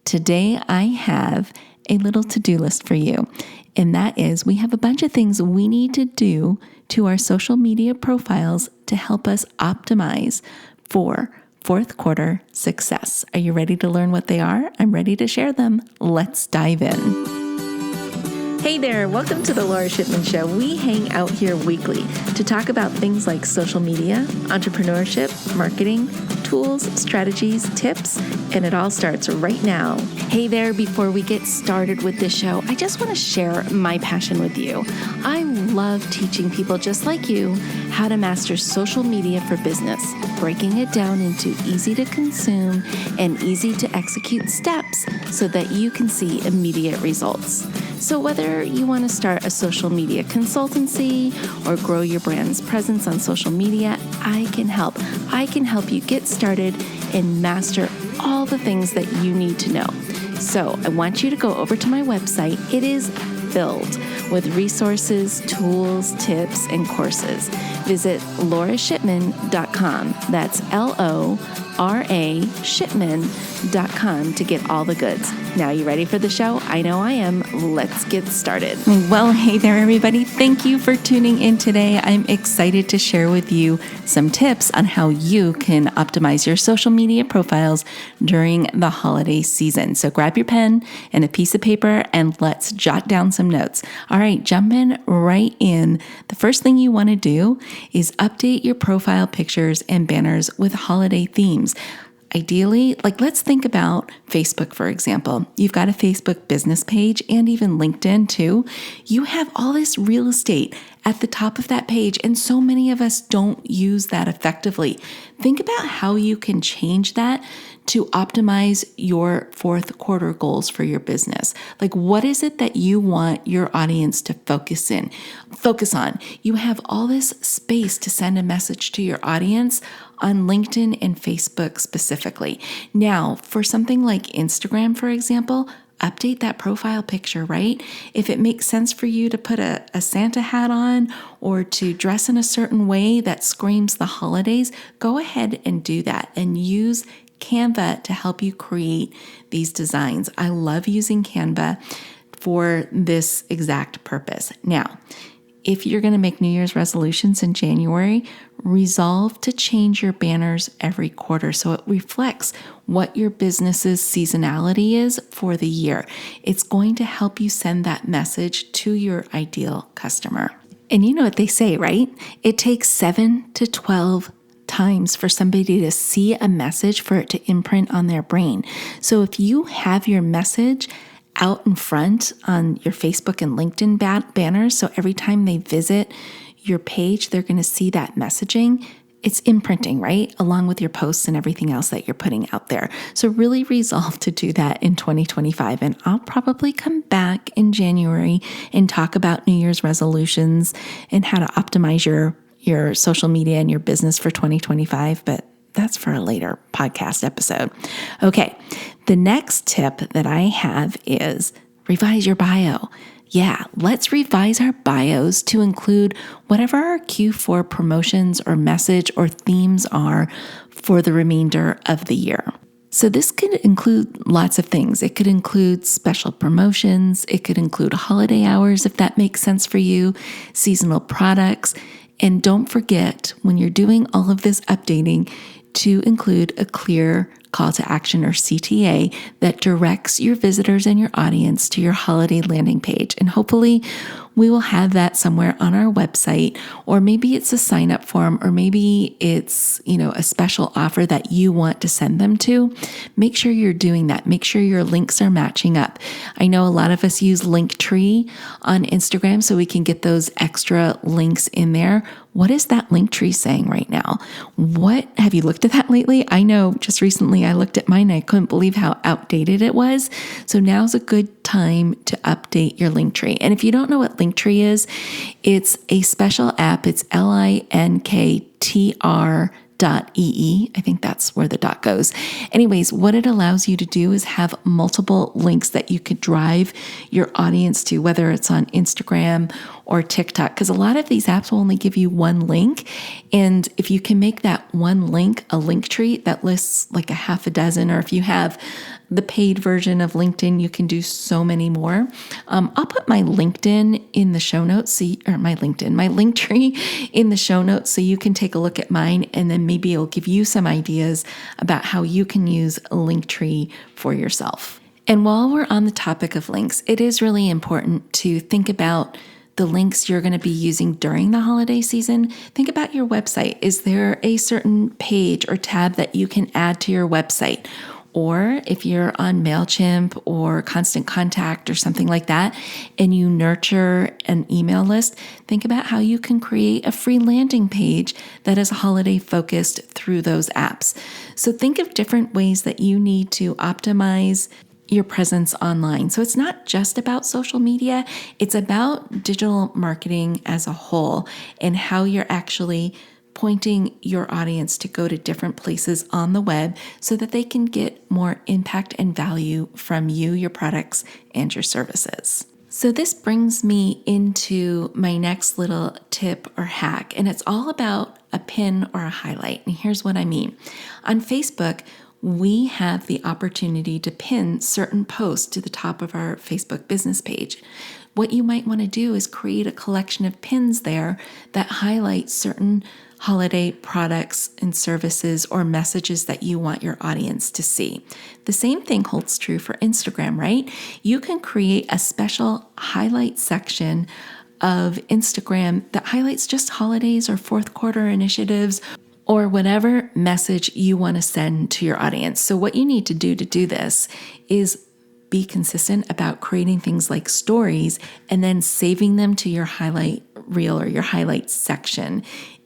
Today I have a little to-do list for you, and that is we have a bunch of things we need to do to our social media profiles to help us optimize for fourth quarter success. Are you ready to learn what they are? I'm ready to share them. Let's dive in. Hey there, welcome to the Lora Shipman Show. We hang out here weekly to talk about things like social media, entrepreneurship, marketing, tools, strategies, tips, and it all starts right now. Hey there, before we get started with this show, I just want to share my passion with you. I love teaching people just like you how to master social media for business, breaking it down into easy to consume and easy to execute steps so that you can see immediate results. So whether you want to start a social media consultancy or grow your brand's presence on social media, I can help. I can help you get started and master all the things that you need to know. So I want you to go over to my website. It is filled with resources, tools, tips, and courses. Visit lorashipman.com. That's LORA Shipman.com to get all the goods. Now, you ready for the show? I know I am. Let's get started. Well, hey there, everybody. Thank you for tuning in today. I'm excited to share with you some tips on how you can optimize your social media profiles during the holiday season. So grab your pen and a piece of paper and let's jot down some notes. All right, jump in right in. The first thing you want to do is update your profile pictures and banners with holiday themes. Ideally, let's think about Facebook, for example. You've got a Facebook business page and even LinkedIn too. You have all this real estate at the top of that page, and so many of us don't use that effectively. Think about how you can change that to optimize your fourth quarter goals for your business. What is it that you want your audience to focus on? You have all this space to send a message to your audience on LinkedIn and Facebook specifically. Now, for something like Instagram, for example, update that profile picture, right? If it makes sense for you to put a Santa hat on or to dress in a certain way that screams the holidays, go ahead and do that and use Canva to help you create these designs. I love using Canva for this exact purpose. Now, if you're going to make New Year's resolutions in January, resolve to change your banners every quarter so it reflects what your business's seasonality is for the year. It's going to help you send that message to your ideal customer. And you know what they say, right? It takes 7 to 12 times for somebody to see a message for it to imprint on their brain. So if you have your message out in front on your Facebook and LinkedIn banners, so every time they visit your page, they're going to see that messaging. It's imprinting, right? Along with your posts and everything else that you're putting out there. So really resolve to do that in 2025. And I'll probably come back in January and talk about New Year's resolutions and how to optimize your social media and your business for 2025, but that's for a later podcast episode. Okay, the next tip that I have is revise your bio. Yeah, let's revise our bios to include whatever our Q4 promotions or message or themes are for the remainder of the year. So this could include lots of things. It could include special promotions. It could include holiday hours, if that makes sense for you, seasonal products. And don't forget, when you're doing all of this updating, to include a clear call to action or CTA that directs your visitors and your audience to your holiday landing page. And hopefully we will have that somewhere on our website, or maybe it's a sign up form, or maybe it's, a special offer that you want to send them to. Make sure you're doing that. Make sure your links are matching up. I know a lot of us use Linktree on Instagram so we can get those extra links in there. What is that Linktree saying right now? What have you looked at that lately? I know just recently I looked at mine and I couldn't believe how outdated it was. So now's a good time to update your Linktree. And if you don't know what Linktree is, it's a special app. It's linktr.ee. I think that's where the dot goes. Anyways, what it allows you to do is have multiple links that you could drive your audience to, whether it's on Instagram or TikTok, because a lot of these apps will only give you one link. And if you can make that one link a link tree that lists like a half a dozen, or if you have the paid version of LinkedIn, you can do so many more. I'll put my LinkedIn in the show notes, my Linktree in the show notes so you can take a look at mine, and then maybe it'll give you some ideas about how you can use Linktree for yourself. And while we're on the topic of links, it is really important to think about the links you're going to be using during the holiday season. Think about your website. Is there a certain page or tab that you can add to your website? Or if you're on MailChimp or Constant Contact or something like that, and you nurture an email list, think about how you can create a free landing page that is holiday focused through those apps. So think of different ways that you need to optimize your presence online. So it's not just about social media, it's about digital marketing as a whole and how you're actually pointing your audience to go to different places on the web so that they can get more impact and value from you, your products, and your services. So this brings me into my next little tip or hack, and it's all about a pin or a highlight. And here's what I mean. On Facebook, we have the opportunity to pin certain posts to the top of our Facebook business page. What you might want to do is create a collection of pins there that highlight certain holiday products and services or messages that you want your audience to see. The same thing holds true for Instagram, right? You can create a special highlight section of Instagram that highlights just holidays or fourth quarter initiatives or whatever message you want to send to your audience. So what you need to do this is be consistent about creating things like stories and then saving them to your highlight reel or your highlight section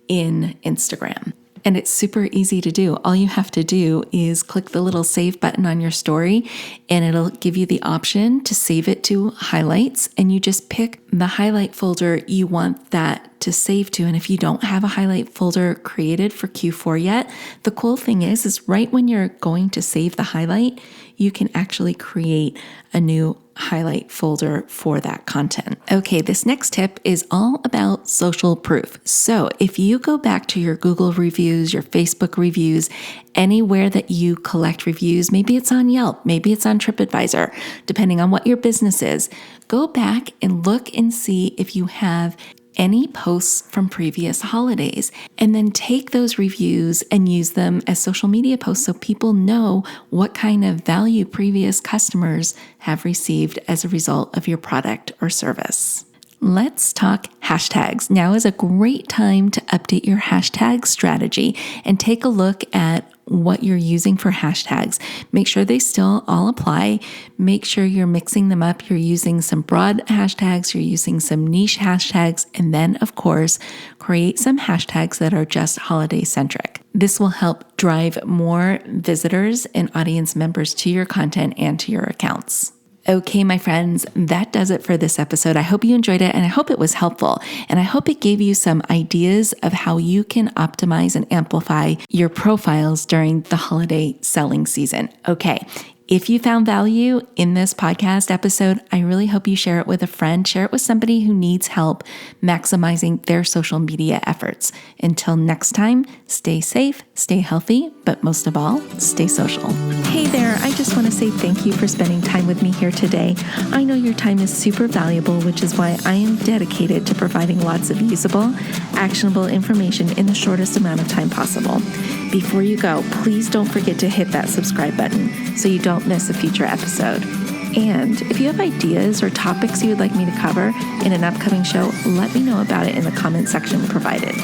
in Instagram. And it's super easy to do. All you have to do is click the little save button on your story and it'll give you the option to save it to highlights, and you just pick the highlight folder you want that to save to. And if you don't have a highlight folder created for Q4 yet, the cool thing is right when you're going to save the highlight, you can actually create a new highlight folder for that content. Okay, this next tip is all about social proof. So if you go back to your Google reviews, your Facebook reviews, anywhere that you collect reviews, maybe it's on Yelp, maybe it's on TripAdvisor, depending on what your business is, go back and look and see if you have any posts from previous holidays, and then take those reviews and use them as social media posts so people know what kind of value previous customers have received as a result of your product or service. Let's talk hashtags. Now is a great time to update your hashtag strategy and take a look at what you're using for hashtags. Make sure they still all apply. Make sure you're mixing them up. You're using some broad hashtags, you're using some niche hashtags, and then, of course, create some hashtags that are just holiday centric. This will help drive more visitors and audience members to your content and to your accounts. Okay, my friends, that does it for this episode. I hope you enjoyed it and I hope it was helpful. And I hope it gave you some ideas of how you can optimize and amplify your profiles during the holiday selling season. Okay. If you found value in this podcast episode, I really hope you share it with a friend, share it with somebody who needs help maximizing their social media efforts. Until next time, stay safe, stay healthy, but most of all, stay social. Hey there, I just want to say thank you for spending time with me here today. I know your time is super valuable, which is why I am dedicated to providing lots of usable, actionable information in the shortest amount of time possible. Before you go, please don't forget to hit that subscribe button so you don't miss a future episode. And if you have ideas or topics you would like me to cover in an upcoming show, let me know about it in the comment section provided.